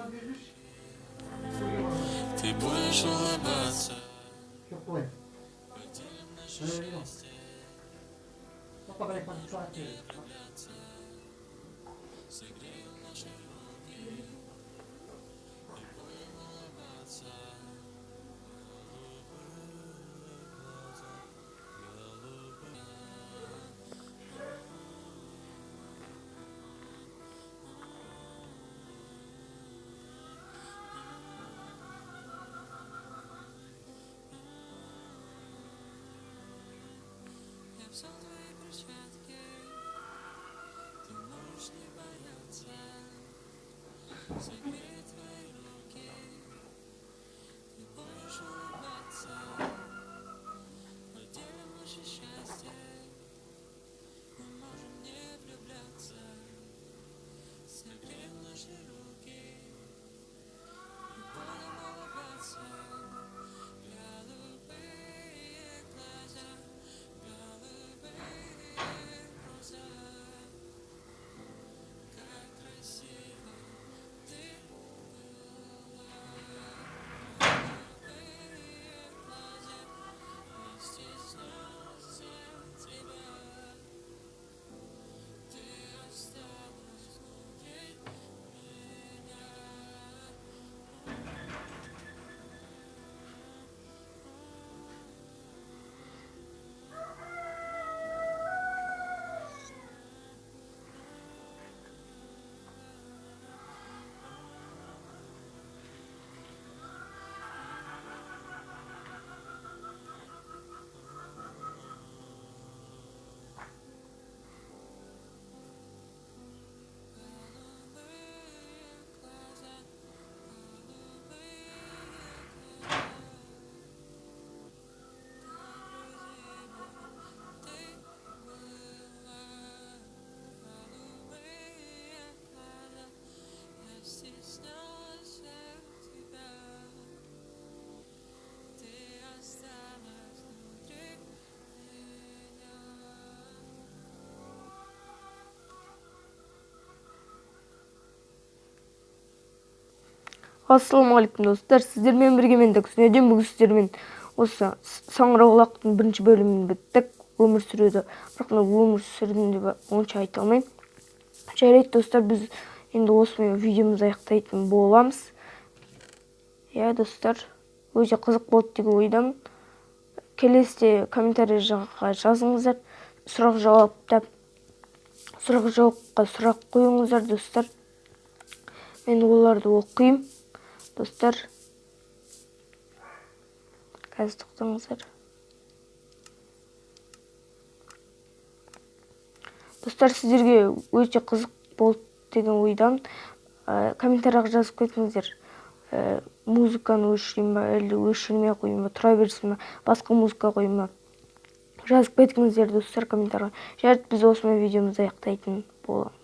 Ты будешь улыбаться. Согреем наши руки. И будем улыбаться. Я взял твои перчатки. Ты можешь не бояться. Согрею твои руки. Ты будешь улыбаться. Поделим наше счастье. Мы можем не влюбляться. Согреем наши руки. И будем улыбаться. Голубые глаза, голубые глаза. Как красиво ты была. Голубые глаза, не стеснялся тебя. Ты осталась внутри меня. Ассалаумағалейкум достар, сіздермен бірге мен Дәксүнеден. Бүгін сіздермен осы саңырауқұлақтың бірінші бөлімін біттік, өмір сүруді. Бірақ өмір сүрдім деп онша айта алмаймын. Жарайды достар, біз енді осымен видеомызды аяқтайтын боламыз. Иә достар, өте қызық болды деген ойдамын. Келесіде комментарий жағаға жазыңыздар, сұрақ-жауапқа сұрақ қойыңыздар достар. Мен оларды оқимын. Достар, қазір тоқтаңыздар. Достар, сіздерге өте қызық болды деген ойдамын. Комментарияға жазып кетіңіздер. Музыканы өшірейін ба, әлде өшірмей қойын ба, тұра берсін ба, басқа музыка қойын ба. Жазып кетіңіздер достар комментарияға. Жарайды, біз осымен видеомызды аяқтайтын боламыз.